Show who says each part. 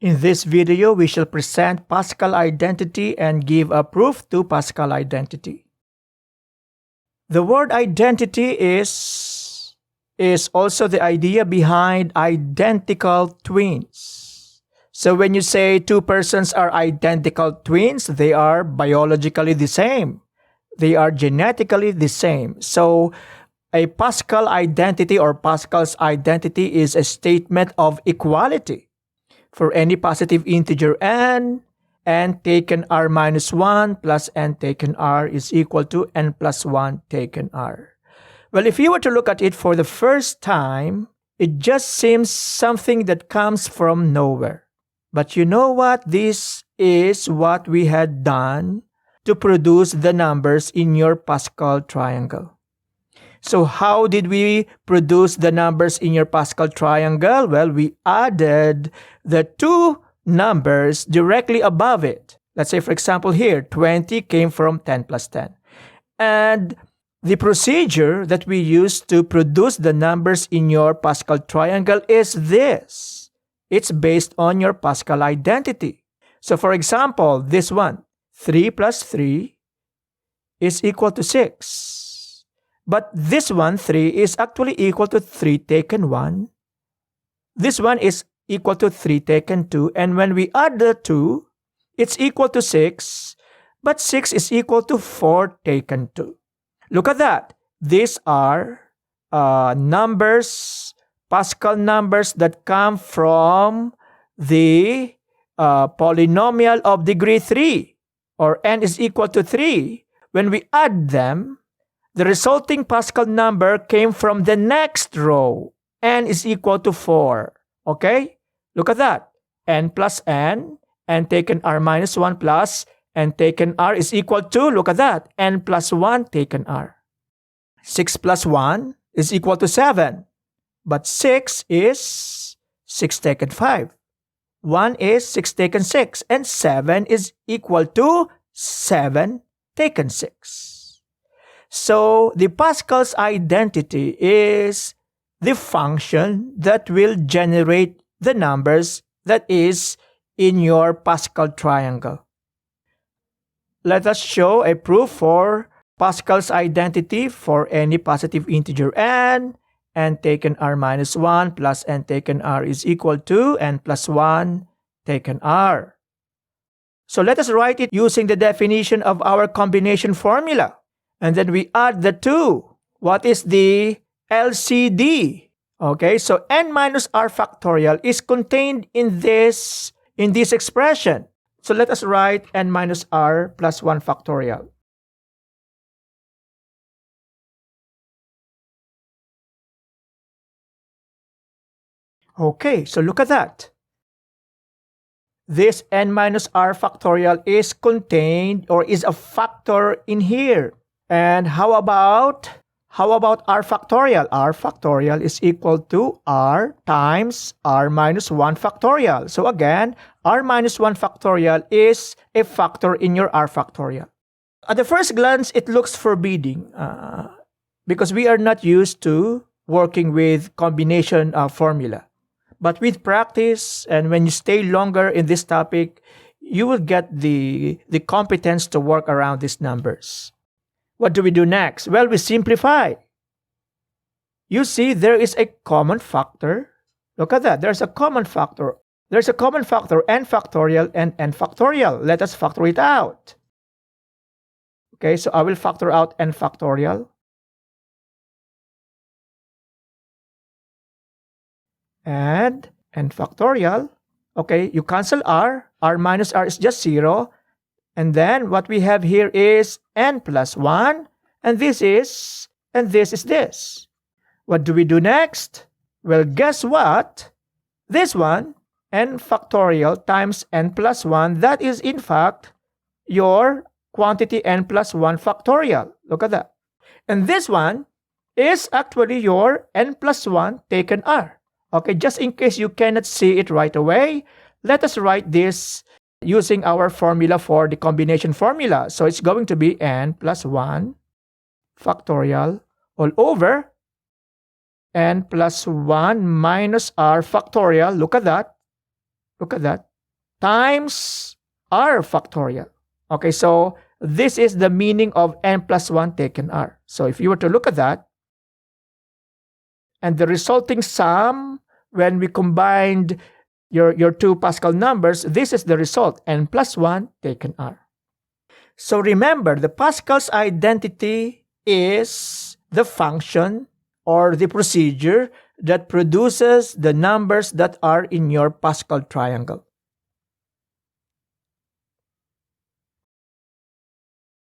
Speaker 1: In this video, we shall present Pascal identity and give a proof to Pascal identity. The word identity is also the idea behind identical twins. So when you say two persons are identical twins, they are biologically the same. They are genetically the same. So a Pascal identity or Pascal's identity is a statement of equality. For any positive integer n taken r minus 1 plus n taken r is equal to n plus 1 taken r. Well, if you were to look at it for the first time, it just seems something that comes from nowhere. But you know what? This is what we had done to produce the numbers in your Pascal triangle. So how did we produce the numbers in your Pascal triangle? Well, we added the two numbers directly above it. Let's say, for example, here, 20 came from 10 plus 10. And the procedure that we use to produce the numbers in your Pascal triangle is this. It's based on your Pascal identity. So, for example, this one, 3 plus 3 is equal to 6. But this one, 3, is actually equal to 3 taken 1. This one is equal to 3 taken 2. And when we add the 2, it's equal to 6. But 6 is equal to 4 taken 2. Look at that. These are numbers, Pascal numbers that come from the polynomial of degree 3. Or n is equal to 3. When we add them, the resulting Pascal number came from the next row. N is equal to 4. Okay? Look at that. N plus n taken r minus 1 plus n taken r is equal to, look at that, n plus 1 taken r. 6 plus 1 is equal to 7. But 6 is 6 taken 5. 1 is 6 taken 6. And 7 is equal to 7 taken 6. So, the Pascal's identity is the function that will generate the numbers that is in your Pascal triangle. Let us show a proof for Pascal's identity for any positive integer n taken r minus 1 plus n taken r is equal to n plus 1 taken r. So, let us write it using the definition of our combination formula. And then we add the 2. What is the LCD? Okay, so n minus r factorial is contained in this expression. So let us write n minus r plus 1 factorial. Okay, so look at that. This n minus r factorial is contained or is a factor in here. And how about r factorial? R factorial is equal to r times r minus 1 factorial. So again, r minus 1 factorial is a factor in your r factorial. At the first glance, it looks forbidding because we are not used to working with combination formula. But with practice and when you stay longer in this topic, you will get the competence to work around these numbers. What do we do next? Well, we simplify. You see, there is a common factor. Look at that. There's a common factor. There's a common factor, n factorial and n factorial. Let us factor it out. Okay, so I will factor out n factorial. And n factorial. Okay, you cancel r. R minus r is just 0. And then what we have here is n plus 1. And this is this. What do we do next? Well, guess what? This one, n factorial times n plus 1, that is in fact your quantity n plus 1 factorial. Look at that. And this one is actually your n plus 1 taken r. Okay, just in case you cannot see it right away, let us write this using our formula for the combination formula. So it's going to be n plus 1 factorial all over n plus 1 minus r factorial. Look at that. Look at that. times r factorial. Okay, so this is the meaning of n plus 1 taken r. So if you were to look at that, and the resulting sum, when we combined your two Pascal numbers, this is the result, n plus 1 taken r. So remember, the Pascal's identity is the function or the procedure that produces the numbers that are in your Pascal triangle.